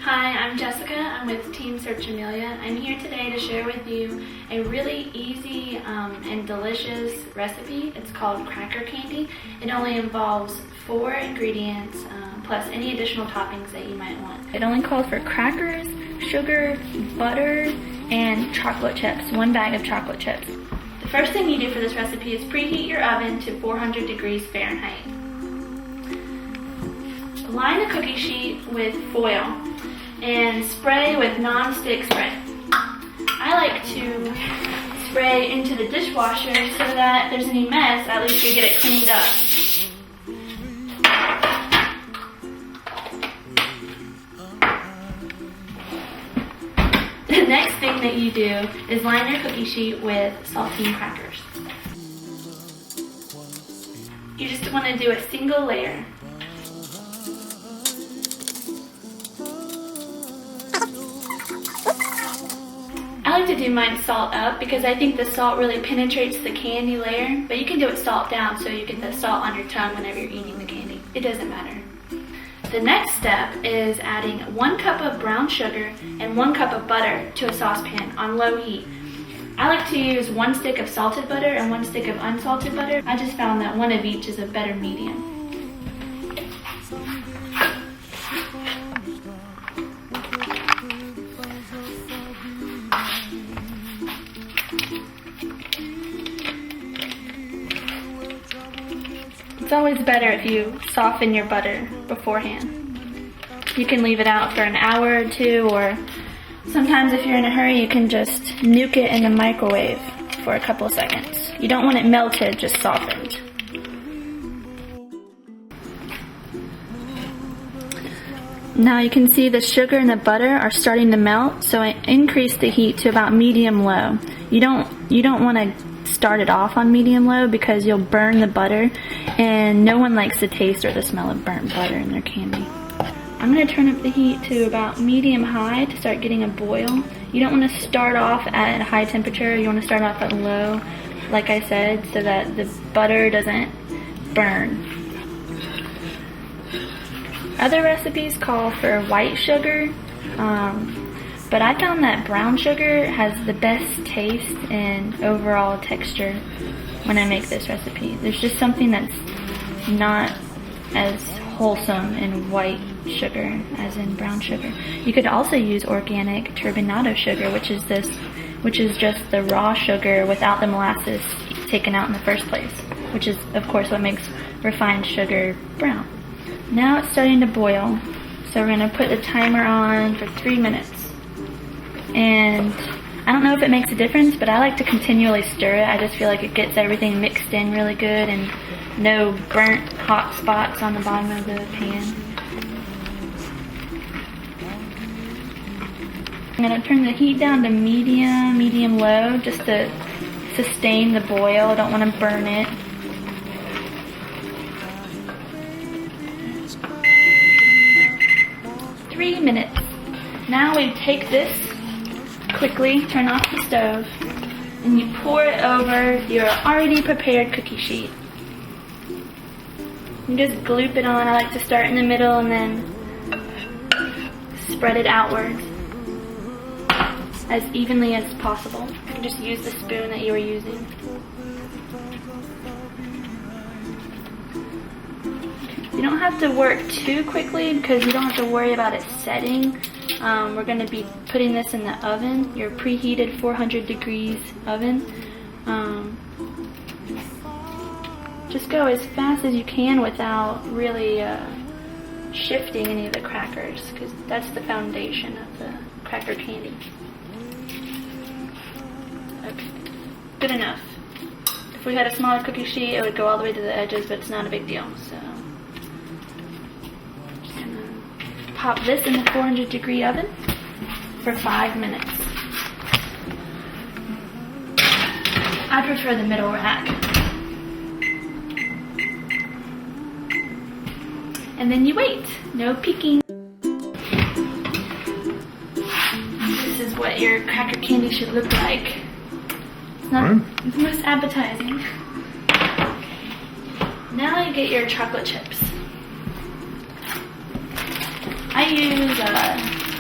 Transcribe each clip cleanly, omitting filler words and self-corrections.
Hi, I'm Jessica. I'm with Team Search Amelia. I'm here today to share with you a really easy and delicious recipe. It's called cracker candy. It only involves 4 ingredients plus any additional toppings that you might want. It only calls for crackers, sugar, butter, and chocolate chips, 1 bag of chocolate chips. The first thing you do for this recipe is preheat your oven to 400 degrees Fahrenheit. Line the cookie sheet with foil and spray with non-stick spray. I like to spray into the dishwasher so that if there's any mess, at least you get it cleaned up. The next thing that you do is line your cookie sheet with saltine crackers. You just want to do a single layer. I like to do mine salt up because I think the salt really penetrates the candy layer, but you can do it salt down so you get the salt on your tongue whenever you're eating the candy. It doesn't matter. The next step is adding 1 cup of brown sugar and 1 cup of butter to a saucepan on low heat. I like to use 1 stick of salted butter and 1 stick of unsalted butter. I just found that 1 of each is a better medium. It's always better if you soften your butter beforehand. You can leave it out for an hour or 2, or sometimes if you're in a hurry you can just nuke it in the microwave for a couple of seconds. You don't want it melted, just softened. Now you can see the sugar and the butter are starting to melt, so I increase the heat to about medium-low. You don't want to start it off on medium-low because you'll burn the butter, and no one likes the taste or the smell of burnt butter in their candy. I'm going to turn up the heat to about medium-high to start getting a boil. You don't want to start off at a high temperature, you want to start off at low, like I said, so that the butter doesn't burn. Other recipes call for white sugar, but I found that brown sugar has the best taste and overall texture when I make this recipe. There's just something that's not as wholesome in white sugar as in brown sugar. You could also use organic turbinado sugar, which is just the raw sugar without the molasses taken out in the first place, which is of course what makes refined sugar brown. Now it's starting to boil, so we're going to put the timer on for 3 minutes. And I don't know if it makes a difference, but I like to continually stir it. I just feel like it gets everything mixed in really good and no burnt hot spots on the bottom of the pan. I'm going to turn the heat down to medium-low, just to sustain the boil. I don't want to burn it. Three minutes. Now we take this, quickly turn off the stove, and you pour it over your already prepared cookie sheet. You just gloop it on. I like to start in the middle and then spread it outwards as evenly as possible. You can just use the spoon that you were using. You don't have to work too quickly because you don't have to worry about it setting. We're going to be putting this in the oven, your preheated 400 degrees oven. Just go as fast as you can without really shifting any of the crackers, because that's the foundation of the cracker candy. Okay, good enough. If we had a smaller cookie sheet, it would go all the way to the edges, but it's not a big deal. So just gonna pop this in the 400 degree oven for 5 minutes. I prefer the middle rack. And then you wait, no peeking. This is what your cracker candy should look like. It's not the most appetizing. Now you get your chocolate chips. I I use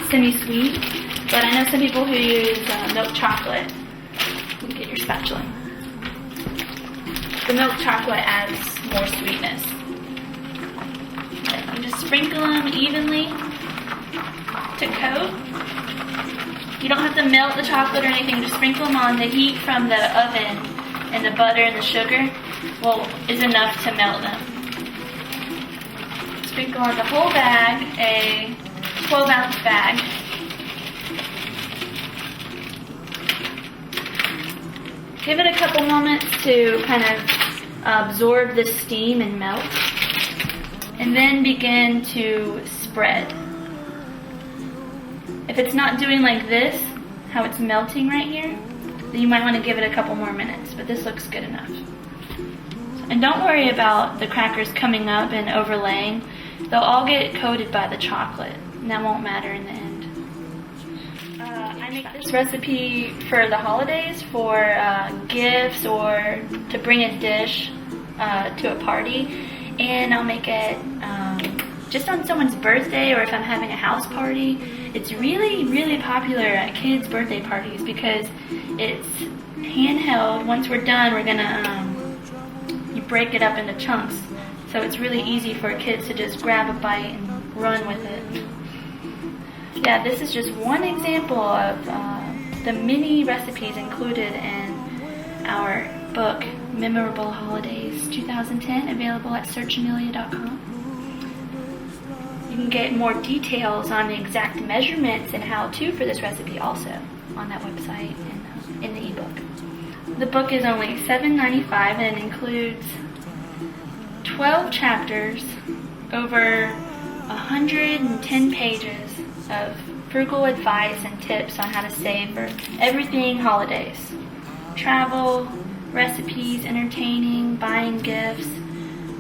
semi-sweet, but I know some people who use milk chocolate. You can get your spatula. The milk chocolate adds more sweetness. You just sprinkle them evenly to coat. You don't have to melt the chocolate or anything, just sprinkle them on. The heat from the oven and the butter and the sugar is enough to melt them. Sprinkle on the whole bag, a 12-ounce bag. Give it a couple moments to kind of absorb the steam and melt. And then begin to spread. If it's not doing like this, how it's melting right here, then you might want to give it a couple more minutes, but this looks good enough. And don't worry about the crackers coming up and overlaying. They'll all get coated by the chocolate, and that won't matter in the end. I make this recipe for the holidays, for gifts, or to bring a dish to a party. And I'll make it just on someone's birthday, or if I'm having a house party. It's really, really popular at kids' birthday parties because it's handheld. Once we're done, we're gonna you break it up into chunks, so it's really easy for kids to just grab a bite and run with it. Yeah, this is just one example of the many recipes included in our book, Memorable Holidays 2010, available at searchamelia.com. You can get more details on the exact measurements and how-to for this recipe also on that website and in the ebook. The book is only $7.95 and it includes 12 chapters, over 110 pages of frugal advice and tips on how to save for everything holidays. Travel, recipes, entertaining, buying gifts,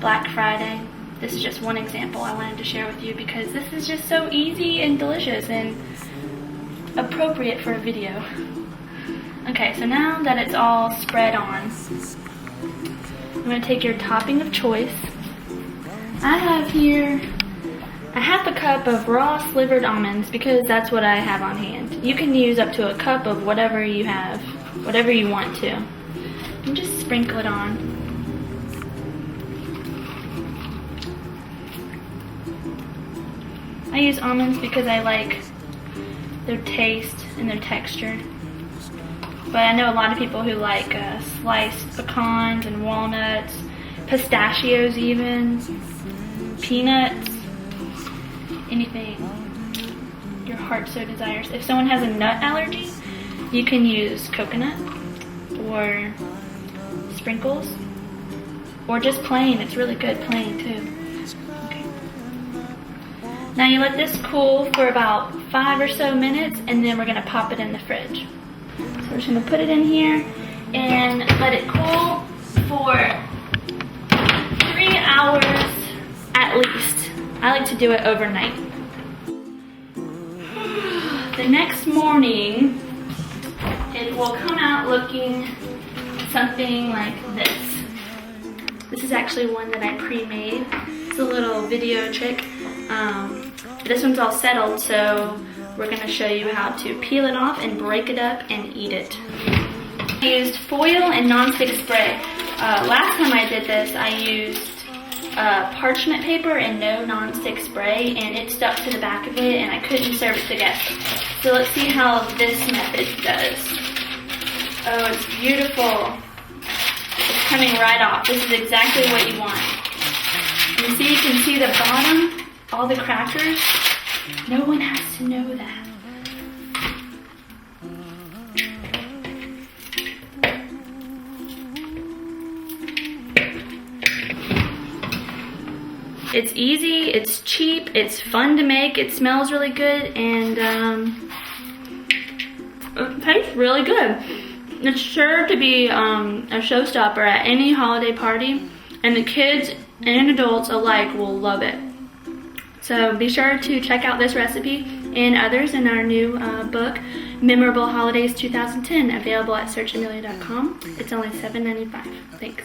Black Friday. This is just one example I wanted to share with you because this is just so easy and delicious and appropriate for a video. Okay, so now that it's all spread on, I'm going to take your topping of choice. I have here a half a cup of raw slivered almonds because that's what I have on hand. You can use up to a cup of whatever you have, whatever you want to. And just sprinkle it on. I use almonds because I like their taste and their texture. But I know a lot of people who like sliced pecans and walnuts, pistachios even, peanuts, anything your heart so desires. If someone has a nut allergy, you can use coconut or sprinkles, or just plain. It's really good plain too. Okay. Now you let this cool for about 5 or so minutes, and then we're going to pop it in the fridge. So we're just going to put it in here and let it cool for 3 hours at least. I like to do it overnight. The next morning, it will come out looking something like this. This is actually one that I pre-made. It's a little video trick. This one's all settled, so we're going to show you how to peel it off and break it up and eat it. I used foil and nonstick spray. Last time I did this, I used parchment paper and no nonstick spray, and it stuck to the back of it and I couldn't serve it to guests. So let's see how this method does. Oh, it's beautiful. It's coming right off. This is exactly what you want. You see, you can see the bottom, all the crackers. No one has to know that. It's easy, it's cheap, it's fun to make, it smells really good, and it tastes really good. It's sure to be a showstopper at any holiday party, and the kids and adults alike will love it. So be sure to check out this recipe and others in our new book, Memorable Holidays 2010, available at searchamelia.com. It's only $7.95. Thanks.